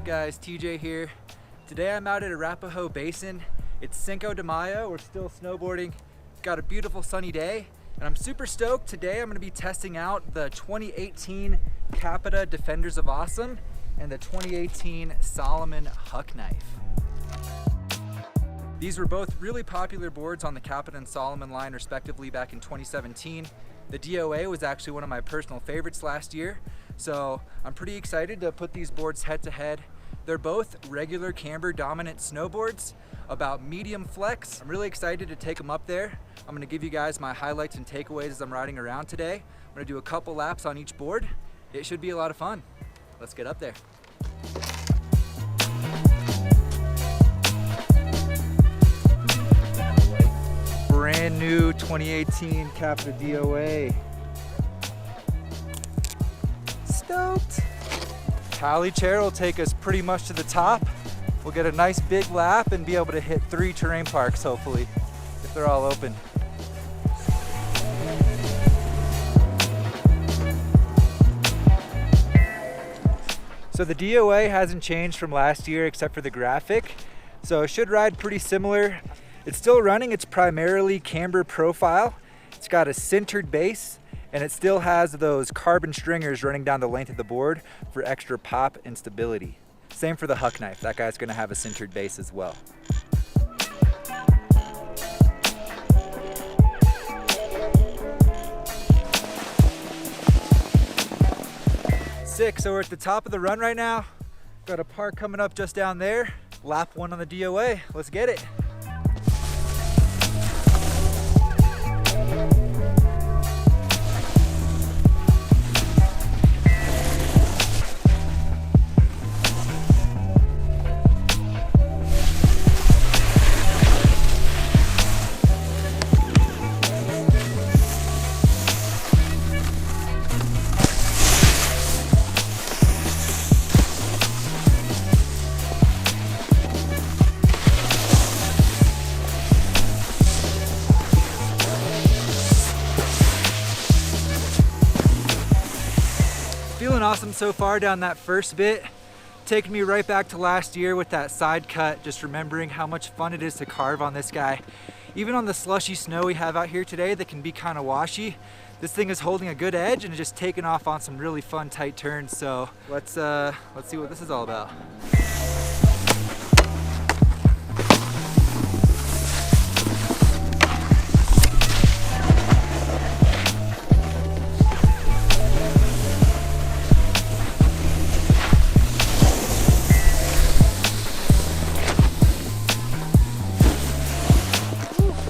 guys, TJ here. Today I'm out at Arapahoe Basin. It's Cinco de Mayo, we're still snowboarding. Got a beautiful sunny day and I'm super stoked. Today I'm going to be testing out the 2018 Capita Defenders of Awesome and the 2018 Salomon Huck knife. These were both really popular boards on the Capita and Salomon line respectively back in 2017. The DOA was actually one of my personal favorites last year, so I'm pretty excited to put these boards head to head. They're both regular camber dominant snowboards, about medium flex. I'm really excited to take them up there. I'm gonna give you guys my highlights and takeaways as I'm riding around today. I'm gonna do a couple laps on each board. It should be a lot of fun. Let's get up there. Brand new 2018 Capita DOA. Stoked. Tally chair will take us pretty much to the top. We'll get a nice big lap and be able to hit 3 terrain parks hopefully, if they're all open. So the DOA hasn't changed from last year except for the graphic, so it should ride pretty similar. It's still running its primarily camber profile. It's got a sintered base and it still has those carbon stringers running down the length of the board for extra pop and stability. Same for the Huck knife. That guy's gonna have a sintered base as well. Sick, so we're at the top of the run right now. Got a park coming up just down there. Lap 1 on the DOA, let's get it. Feeling awesome so far down that first bit. Taking me right back to last year with that side cut, just remembering how much fun it is to carve on this guy. Even on the slushy snow we have out here today that can be kind of washy, this thing is holding a good edge and just taking off on some really fun tight turns. So let's see what this is all about.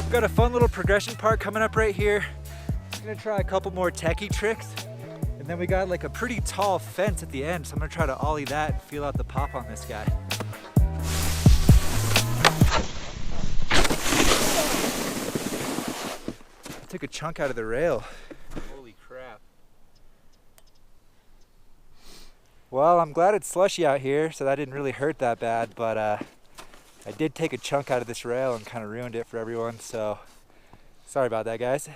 Got a fun little progression part coming up right here. I'm gonna try a couple more techie tricks. And then we got like a pretty tall fence at the end. So I'm gonna try to ollie that and feel out the pop on this guy. I took a chunk out of the rail. Holy crap. Well, I'm glad it's slushy out here, so that didn't really hurt that bad, but I did take a chunk out of this rail and kind of ruined it for everyone, so sorry about that, guys.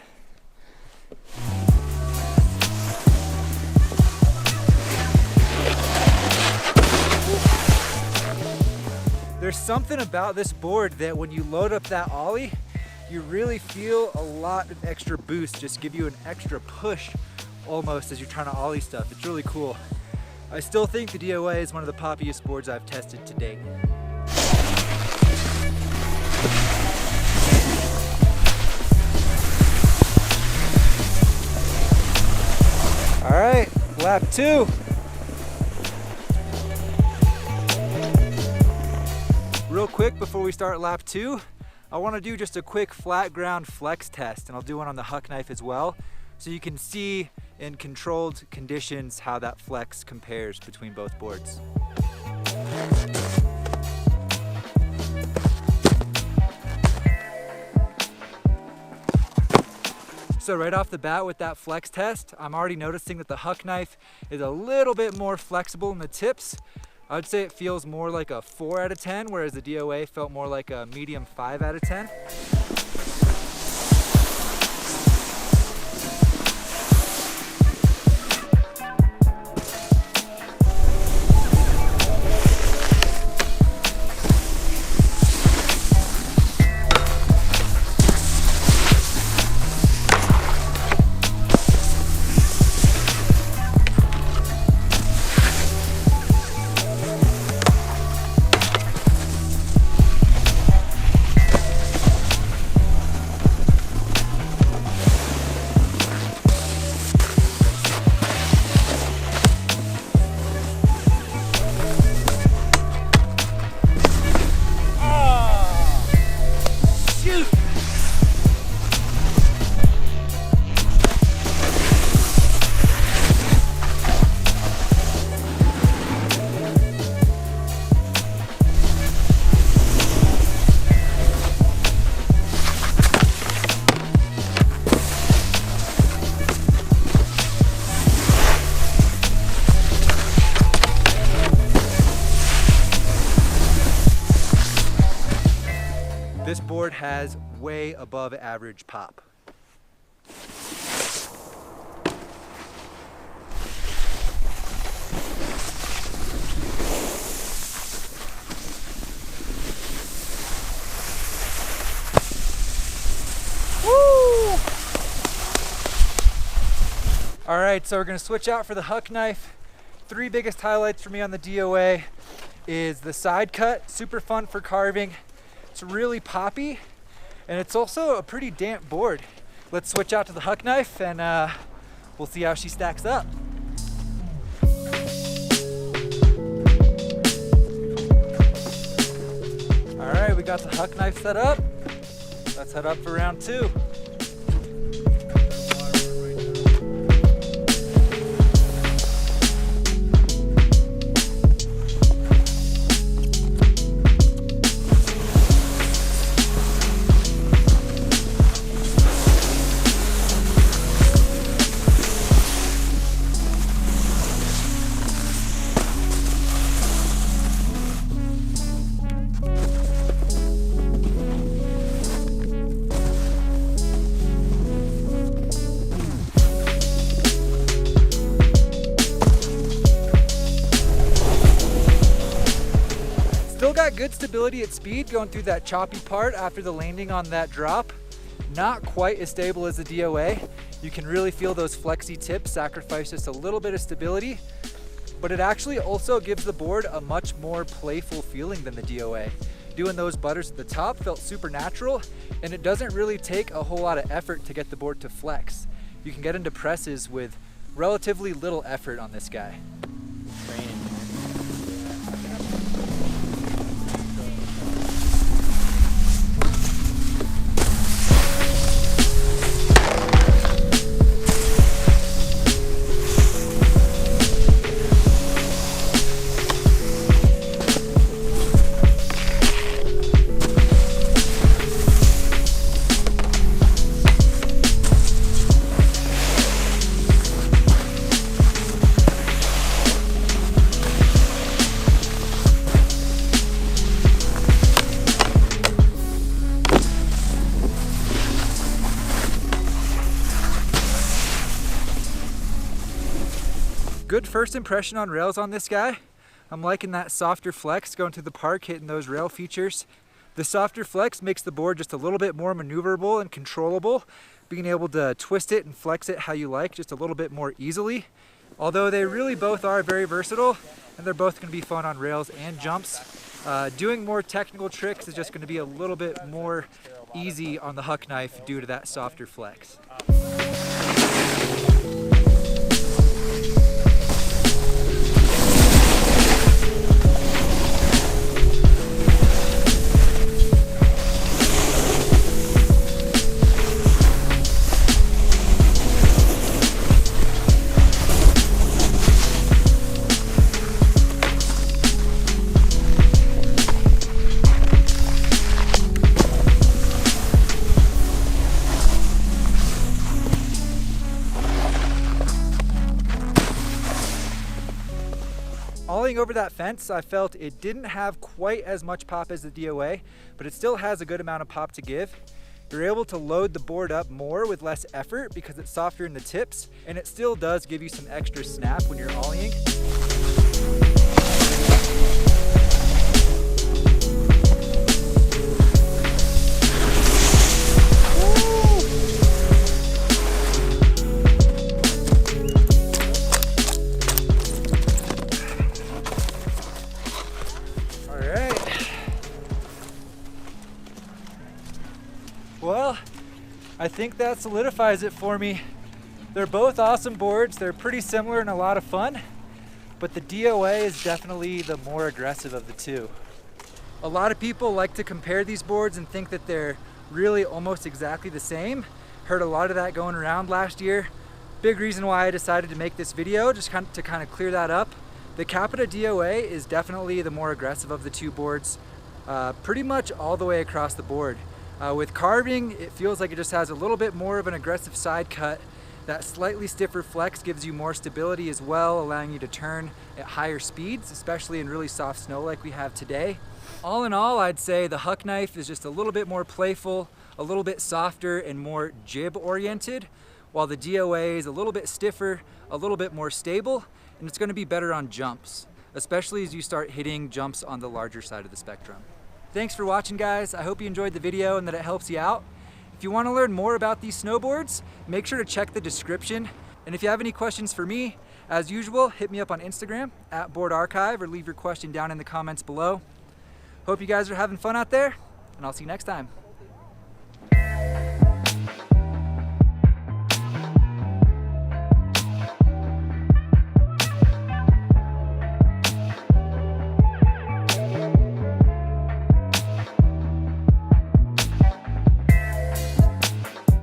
There's something about this board that when you load up that ollie, you really feel a lot of extra boost, just give you an extra push almost as you're trying to ollie stuff. It's really cool. I still think the DOA is one of the poppiest boards I've tested to date. All right, lap 2. Real quick before we start lap 2, I want to do just a quick flat ground flex test, and I'll do one on the Huck knife as well, so you can see in controlled conditions how that flex compares between both boards. So right off the bat with that flex test, I'm already noticing that the Huck knife is a little bit more flexible in the tips. I would say it feels more like a 4 out of 10, whereas the DOA felt more like a medium 5 out of 10. board has way above average pop. Woo! All right, so we're gonna switch out for the Huck knife. Three biggest highlights for me on the DOA is the side cut, super fun for carving. It's really poppy, and it's also a pretty damp board. Let's switch out to the Huck knife and we'll see how she stacks up. All right, we got the Huck knife set up. Let's head up for round two. Still got good stability at speed going through that choppy part after the landing on that drop. Not quite as stable as the DOA. You can really feel those flexy tips sacrifice just a little bit of stability, but it actually also gives the board a much more playful feeling than the DOA. Doing those butters at the top felt super natural, and it doesn't really take a whole lot of effort to get the board to flex. You can get into presses with relatively little effort on this guy. Good first impression on rails on this guy. I'm liking that softer flex going through the park, hitting those rail features. The softer flex makes the board just a little bit more maneuverable and controllable, being able to twist it and flex it how you like just a little bit more easily. Although they really both are very versatile, and they're both going to be fun on rails and jumps. Doing more technical tricks is just going to be a little bit more easy on the Huck knife due to that softer flex. Olling over that fence, I felt it didn't have quite as much pop as the DOA, but it still has a good amount of pop to give. You're able to load the board up more with less effort because it's softer in the tips, and it still does give you some extra snap when you're ollieing. Well, I think that solidifies it for me. They're both awesome boards. They're pretty similar and a lot of fun, but the DOA is definitely the more aggressive of the two. A lot of people like to compare these boards and think that they're really almost exactly the same. Heard a lot of that going around last year. Big reason why I decided to make this video, just to kind of clear that up. The Capita DOA is definitely the more aggressive of the two boards, pretty much all the way across the board. With carving, it feels like it just has a little bit more of an aggressive side cut That slightly stiffer flex gives you more stability as well, allowing you to turn at higher speeds, especially in really soft snow like we have today. All in all, I'd say the Huck knife is just a little bit more playful, a little bit softer and more jib oriented, while the DOA is a little bit stiffer, a little bit more stable, and it's gonna be better on jumps, especially as you start hitting jumps on the larger side of the spectrum. Thanks for watching, guys. I hope you enjoyed the video and that it helps you out. If you want to learn more about these snowboards, make sure to check the description. And if you have any questions for me, as usual, hit me up on Instagram @BoardArchive or leave your question down in the comments below. Hope you guys are having fun out there, and I'll see you next time.